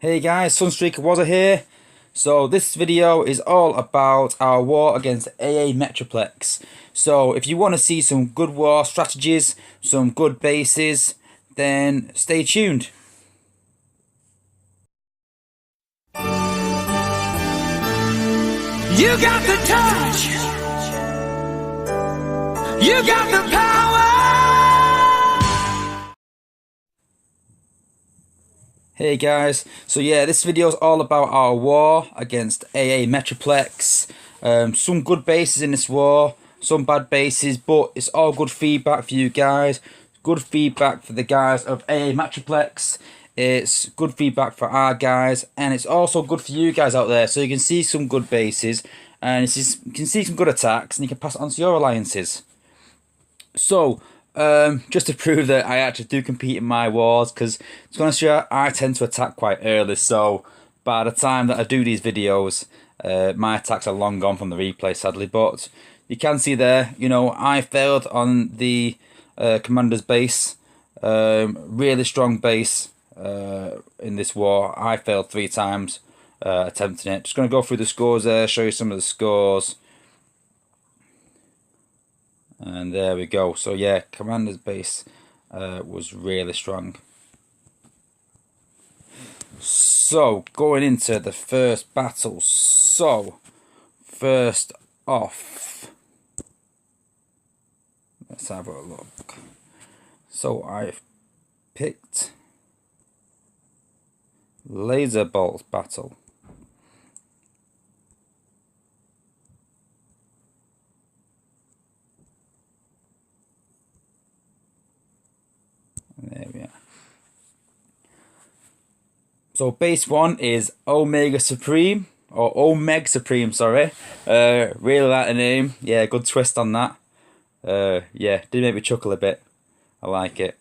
Hey guys, Sunstreaker Wazza here. So this video is all about our war against AA Metroplex. So if you want to see some good war strategies, some good bases, then stay tuned. You got the touch. You got the power. Hey guys, so yeah, this video is all about our war against AA Metroplex. Some good bases in this war, some bad bases, but it's all good feedback for you guys. Good feedback for the guys of AA Metroplex. It's good feedback for our guys, and it's also good for you guys out there, so you can see some good bases, and you can see some good attacks, and you can pass it on to your alliances. So, just to prove that I actually do compete in my wars, because to be honest with you, I tend to attack quite early, so by the time that I do these videos, my attacks are long gone from the replay, sadly. But you can see there, you know, I failed on the commander's base. Really strong base in this war. I failed 3 times attempting it. Just going to go through the scores there, show you some of the scores. And there we go. So yeah, commander's base was really strong. So going into the first battle. So first off, let's have a look. So I've picked laser bolt battle. There we are. So base 1 is Omega Supreme, or Omeg Supreme, sorry. Really like the name. Yeah, good twist on that. Yeah, did make me chuckle a bit. I like it.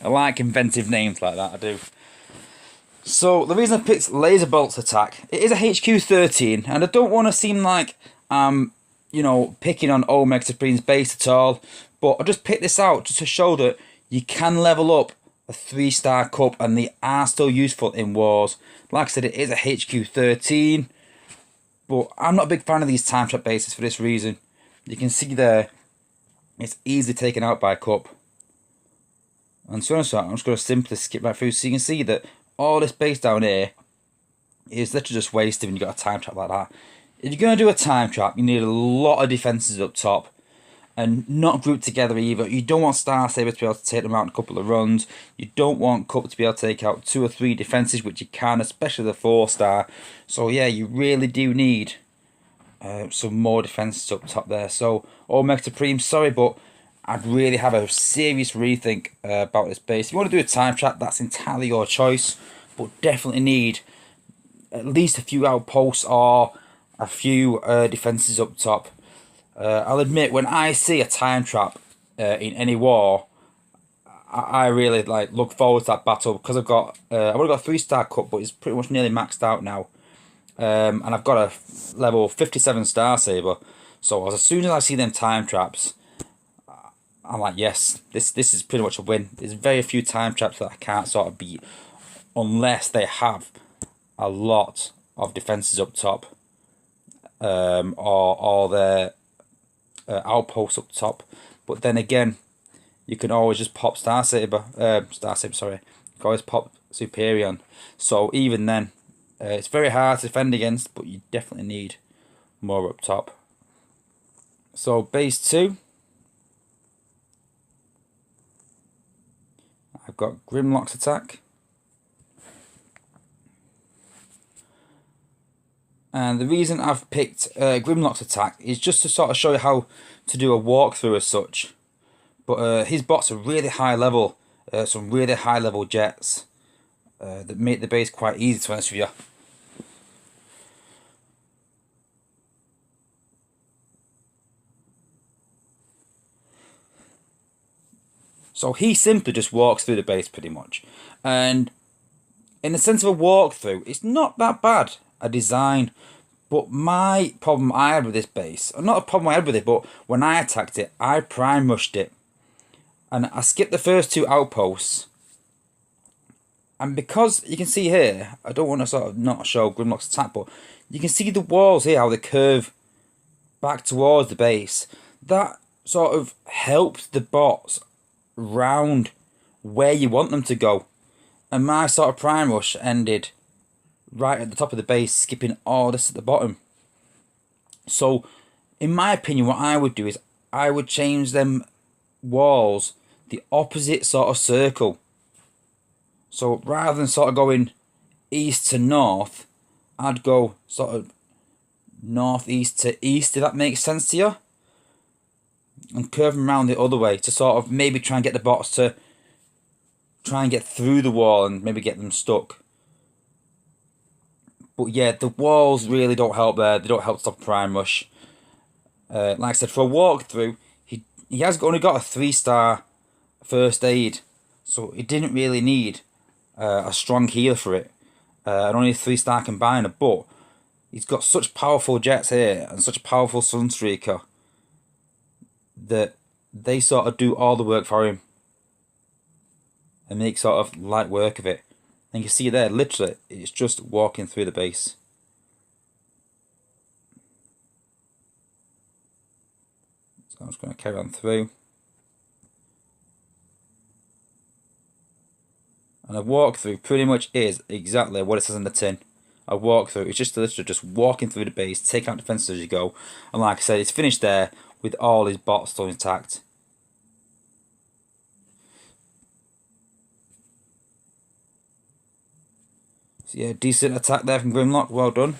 I like inventive names like that, I do. So the reason I picked Laser Bolt's attack, it is a HQ 13, and I don't want to seem like you know, picking on Omeg Supreme's base at all, but I just picked this out just to show that you can level up a 3-star cup and they are still useful in wars. Like I said, it is a HQ 13, but I'm not a big fan of these time trap bases for this reason. You can see there, it's easily taken out by a cup. And so I'm just going to simply skip right through, so you can see that all this base down here is literally just wasted when you've got a time trap like that. If you're going to do a time trap, you need a lot of defences up top, and not grouped together either. You don't want Star Saber to be able to take them out in a couple of runs. You don't want Cup to be able to take out 2 or 3 defences, which you can, especially the 4-star. So yeah, you really do need some more defences up top there. So Omega Supreme, sorry, but I'd really have a serious rethink about this base. If you want to do a time trap, that's entirely your choice, but definitely need at least a few outposts or a few defences up top. I'll admit, when I see a time trap in any war, I really look forward to that battle, because I've only got a 3-star cup, but it's pretty much nearly maxed out now, and I've got a level 57 Star Saber. So as soon as I see them time traps, I'm like, yes, this is pretty much a win. There's very few time traps that I can't sort of beat, unless they have a lot of defenses up top, or their outposts up top. But then again, you can always just pop Star Saber, sorry. You can always pop Superion. So even then, it's very hard to defend against, but you definitely need more up top. So base 2, I've got Grimlock's attack. And the reason I've picked Grimlock's attack is just to sort of show you how to do a walkthrough as such. But his bots are really high level, some really high level jets that make the base quite easy, to be honest with you. So he simply just walks through the base pretty much. And in the sense of a walkthrough, it's not that bad a design. But my problem I had with this base, or not a problem I had with it, but when I attacked it, I prime rushed it. And I skipped the first 2 outposts And because you can see here, I don't want to sort of not show Grimlock's attack, but you can see the walls here, how they curve back towards the base. That sort of helps the bots round where you want them to go. And my sort of prime rush ended right at the top of the base, skipping all this at the bottom. So, in my opinion, what I would do is I would change them walls the opposite sort of circle. So rather than sort of going east to north, I'd go sort of northeast to east, if that makes sense to you. And curve them around the other way to sort of maybe try and get the bots to try and get through the wall and maybe get them stuck. But yeah, the walls really don't help there. They don't help stop Prime Rush. Like I said, for a walkthrough, he has only got a 3-star first aid. So he didn't really need a strong healer for it. And only a 3-star combiner. But he's got such powerful jets here and such a powerful Sunstreaker that they sort of do all the work for him and make sort of light work of it. And you can see there, literally, it's just walking through the base. So I'm just going to carry on through. And a walkthrough pretty much is exactly what it says in the tin. A walkthrough, it's just literally just walking through the base, take out defenses as you go. And like I said, it's finished there with all his bots still intact. So yeah, decent attack there from Grimlock, well done.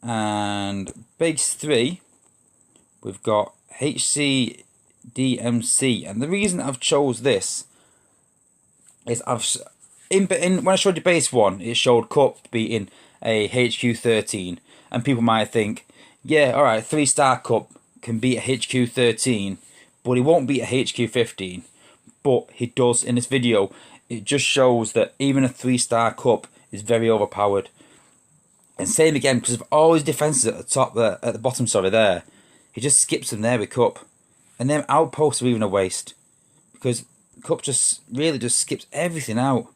And base 3, we've got HCDMC, and the reason I've chose this is when I showed you base 1, it showed Cup beating a HQ13, and people might think, yeah, alright, 3-star Cup can beat a HQ13, but he won't beat a HQ15. But he does in this video. It just shows that even a 3-star Cup is very overpowered. And same again, because of all his defences at the top there, at the bottom, sorry, there, he just skips them there with Cup. And then outposts are even a waste, because Cup just really just skips everything out.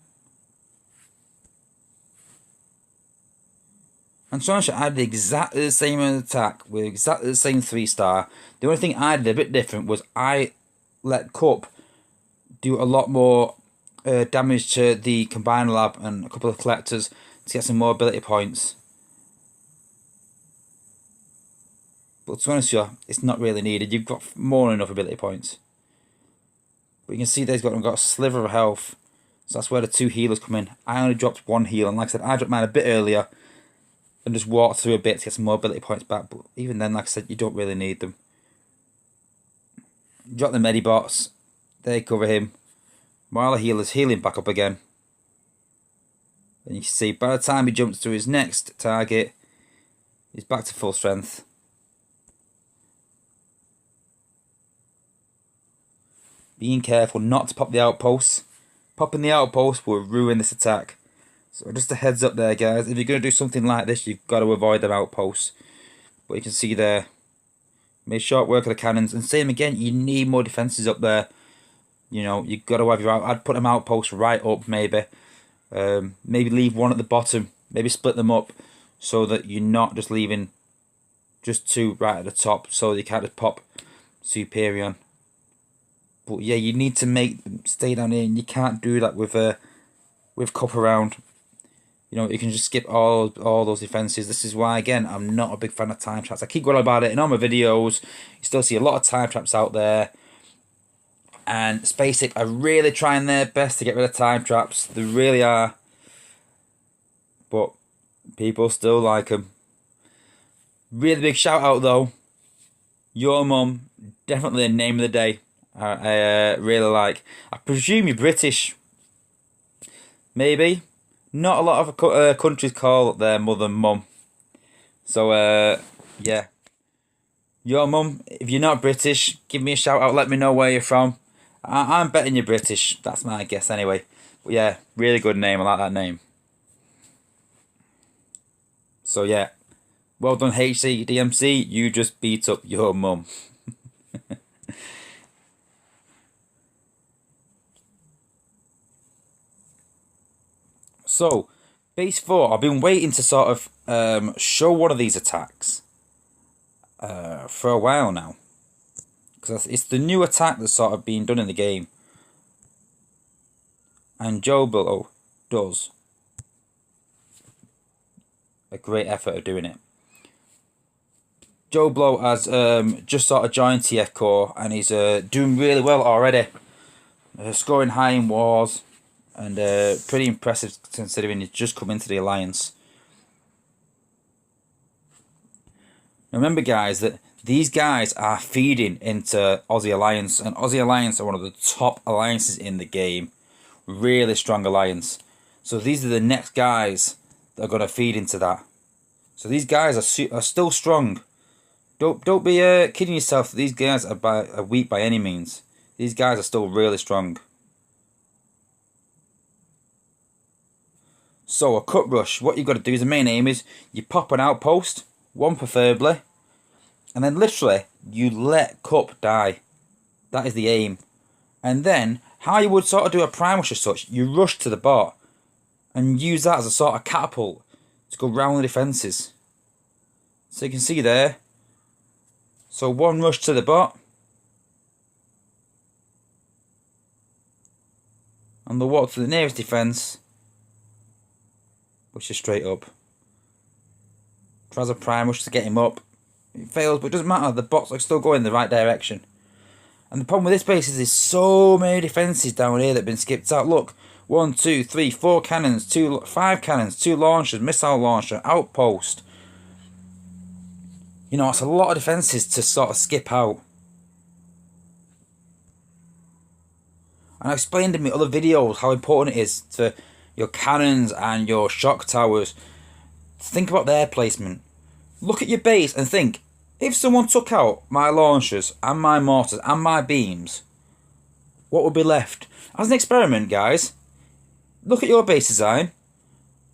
And Sonisha, I did exactly the same attack with exactly the same 3-star. The only thing I did a bit different was I let Cup do a lot more damage to the Combiner Lab and a couple of collectors to get some more ability points. But to be honest with you, it's not really needed. You've got more than enough ability points. But you can see they've got a sliver of health. So that's where the 2 healers come in. I only dropped 1 heal, and like I said, I dropped mine a bit earlier and just walked through a bit to get some more ability points back. But even then, like I said, you don't really need them. Drop the Medibots. They cover him. While the healer's healing back up again. And you can see by the time he jumps to his next target, he's back to full strength. Being careful not to pop the outposts. Popping the outpost will ruin this attack. So just a heads up there, guys. If you're going to do something like this, you've got to avoid them outposts. But you can see there, made short work of the cannons. And same again, you need more defences up there. You know, you've got to have your out. I'd put them outposts right up, maybe. Maybe leave one at the bottom. Maybe split them up so that you're not just leaving just 2 right at the top, so you can't just pop Superion. But yeah, you need to make them stay down here, and you can't do that with Cup around. You know, you can just skip all those defences. This is why, again, I'm not a big fan of time traps. I keep going about it in all my videos. You still see a lot of time traps out there. And SpaceX are really trying their best to get rid of time traps. They really are. But people still like them. Really big shout out though. Your mum, definitely the name of the day. I really like. I presume you're British. Maybe. Not a lot of countries call their mother mum. So, yeah. Your mum, if you're not British, give me a shout out. Let me know where you're from. I'm betting you're British. That's my guess anyway. But yeah, really good name. I like that name. So yeah, well done HCDMC, you just beat up your mum. So, base 4, I've been waiting to sort of show one of these attacks for a while now. Because it's the new attack that's sort of being done in the game. And Joe Blow does a great effort of doing it. Joe Blow has just sort of joined TF Core and he's doing really well already. Scoring high in wars and pretty impressive considering he's just come into the Alliance. Now remember guys that these guys are feeding into Aussie Alliance, and Aussie Alliance are one of the top alliances in the game. Really strong alliance. So these are the next guys that are going to feed into that. So these guys are still strong. Don't be kidding yourself that these guys are weak by any means. These guys are still really strong. So a cut rush, what you've got to do is the main aim is you pop an outpost, one preferably, and then literally you let Cup die. That is the aim. And then how you would sort of do a prime rush as such, you rush to the bot and use that as a sort of catapult to go round the defences. So you can see there. So one rush to the bot. And the walk to the nearest defence, which is straight up. Tries a prime rush to get him up. It fails, but it doesn't matter. The bot's like still going in the right direction. And the problem with this base is there's so many defences down here that have been skipped out. Look, 1, 2, 3, 4 cannons, 5 cannons, 2 launchers, missile launcher, outpost. You know, it's a lot of defences to sort of skip out. And I explained in my other videos how important it is to your cannons and your shock towers. Think about their placement. Look at your base and think, if someone took out my launchers and my mortars and my beams, what would be left? As an experiment, guys, look at your base design.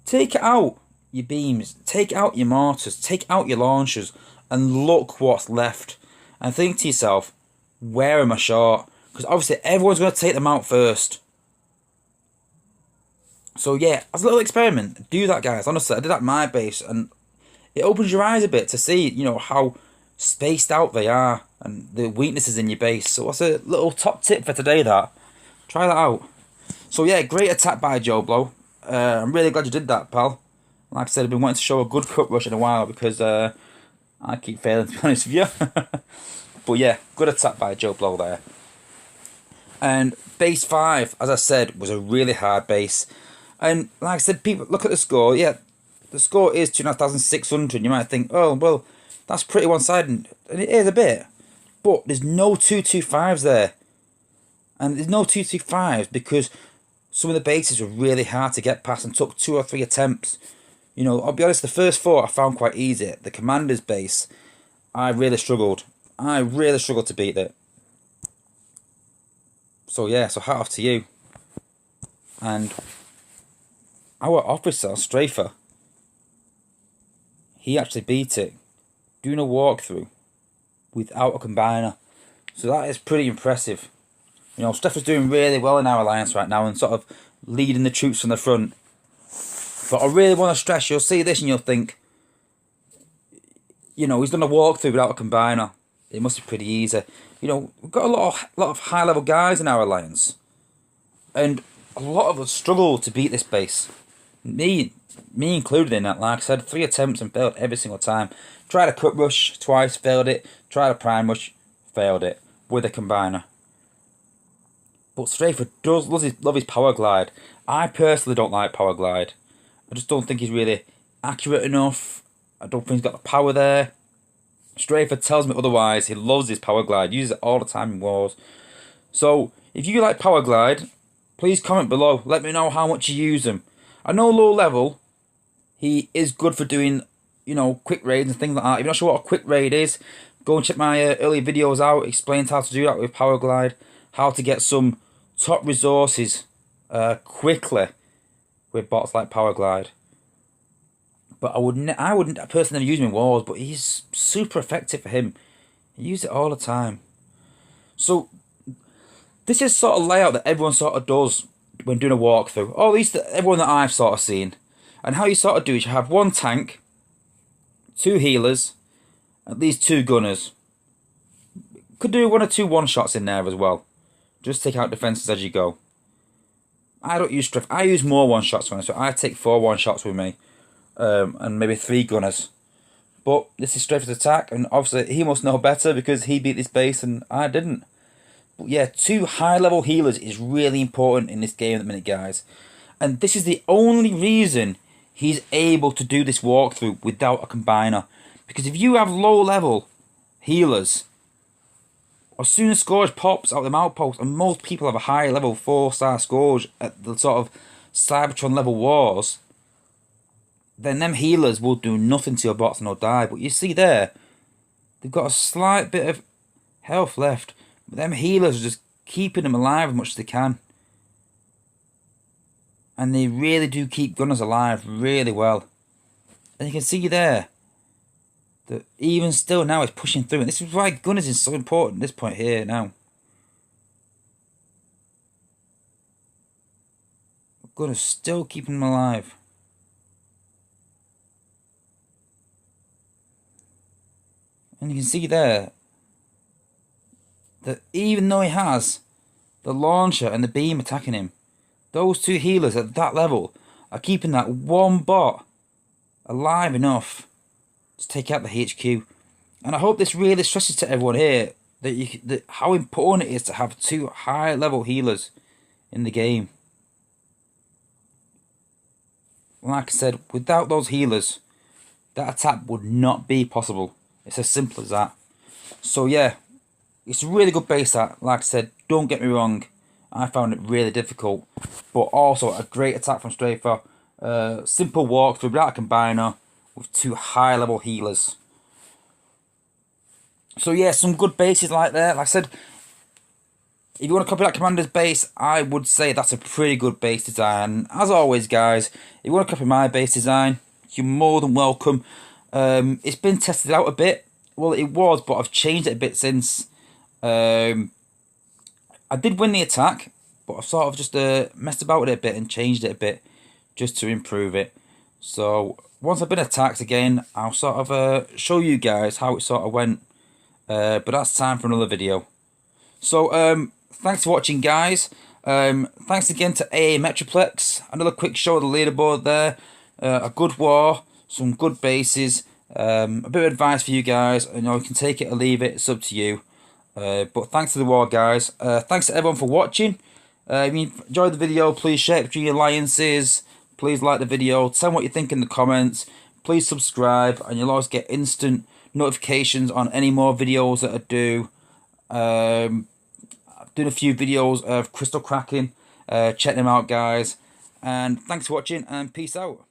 Take out your beams, take out your mortars, take out your launchers, and look what's left. And think to yourself, where am I short? Because obviously everyone's going to take them out first. So yeah, as a little experiment, do that, guys. Honestly, I did that at my base, and it opens your eyes a bit to see, you know, how spaced out they are and the weaknesses in your base. So that's a little top tip for today. That try that out. So yeah, great attack by Joe Blow. I'm really glad you did that, pal. Like I said, I've been wanting to show a good cut rush in a while because I keep failing, to be honest with you. But yeah, good attack by Joe Blow there. And base 5, as I said, was a really hard base. And like I said, people look at the score. Yeah, the score is 2,600. You might think, oh well, that's pretty one-sided, and it is a bit. But there's no 225s there, and there's no 225s because some of the bases were really hard to get past and took 2 or 3 attempts. You know, I'll be honest, the first 4 I found quite easy. The commander's base, I really struggled. I really struggled to beat it. So yeah, so hat off to you. And our officer, Strafer, he actually beat it, doing a walkthrough without a combiner. So that is pretty impressive. You know, Strafer's doing really well in our alliance right now and sort of leading the troops from the front. But I really want to stress, you'll see this and you'll think, you know, he's done a walkthrough without a combiner. It must be pretty easy. You know, we've got a lot of high-level guys in our alliance. And a lot of us struggle to beat this base. Me included in that. Like I said, 3 attempts and failed every single time. Tried a cut rush twice, failed it. Tried a prime rush, failed it. With a combiner. But Strafer does love his power glide. I personally don't like power glide. I just don't think he's really accurate enough. I don't think he's got the power there. Strafer tells me otherwise. He loves his power glide. Uses it all the time in wars. So, if you like power glide, please comment below. Let me know how much you use them. I know low level, he is good for doing, you know, quick raids and things like that. If you're not sure what a quick raid is, go and check my earlier videos out. Explains how to do that with power glide. How to get some top resources quickly with bots like power glide. But I wouldn't personally never use him in wars, but he's super effective for him. He uses it all the time. So this is sort of layout that everyone sort of does when doing a walkthrough, or at least everyone that I've sort of seen. And how you sort of do is you have one tank, 2 healers, at least 2 gunners. Could do 1 or 2 one-shots in there as well. Just take out defences as you go. I don't use strength. I use more one-shots when so I take 4 one-shots with me. And maybe 3 gunners. But this is straight for the attack, and obviously he must know better because he beat this base and I didn't. But yeah, 2 high-level healers is really important in this game at the minute, guys. And this is the only reason he's able to do this walkthrough without a combiner. Because if you have low-level healers, as soon as Scourge pops out of the outpost, and most people have a high-level 4-star Scourge at the sort of Cybertron level wars, then them healers will do nothing to your bots and they'll die. But you see there, they've got a slight bit of health left. But them healers are just keeping them alive as much as they can. And they really do keep gunners alive really well. And you can see there, that even still now it's pushing through. And this is why gunners is so important at this point here now. Gunners still keeping them alive. And you can see there that even though he has the launcher and the beam attacking him, those 2 healers at that level are keeping that one bot alive enough to take out the HQ. And I hope this really stresses to everyone here that how important it is to have 2 high level healers in the game. Like I said, without those healers, that attack would not be possible. It's as simple as that. So yeah, it's a really good base that, like I said, don't get me wrong, I found it really difficult. But also a great attack from Strafer. Simple walkthrough without a combiner with 2 high level healers. So yeah, some good bases like that. Like I said, if you want to copy that Commander's base, I would say that's a pretty good base design. As always, guys, if you want to copy my base design, you're more than welcome. It's been tested out a bit. Well, it was, but I've changed it a bit since. I did win the attack, but I've sort of just messed about with it a bit and changed it a bit just to improve it. So once I've been attacked again, I'll sort of show you guys how it sort of went. But that's time for another video. So thanks for watching, guys. Thanks again to Aa Metroplex. Another quick show of the leaderboard there. A good war, some good bases. A bit of advice for you guys. You know, you can take it or leave it. It's up to you. But thanks to the war, guys. Thanks to everyone for watching. If you enjoyed the video, please share it between your alliances. Please like the video. Tell me what you think in the comments. Please subscribe, and you'll always get instant notifications on any more videos that I do. I'm doing a few videos of crystal cracking. Check them out, guys. And thanks for watching, and peace out.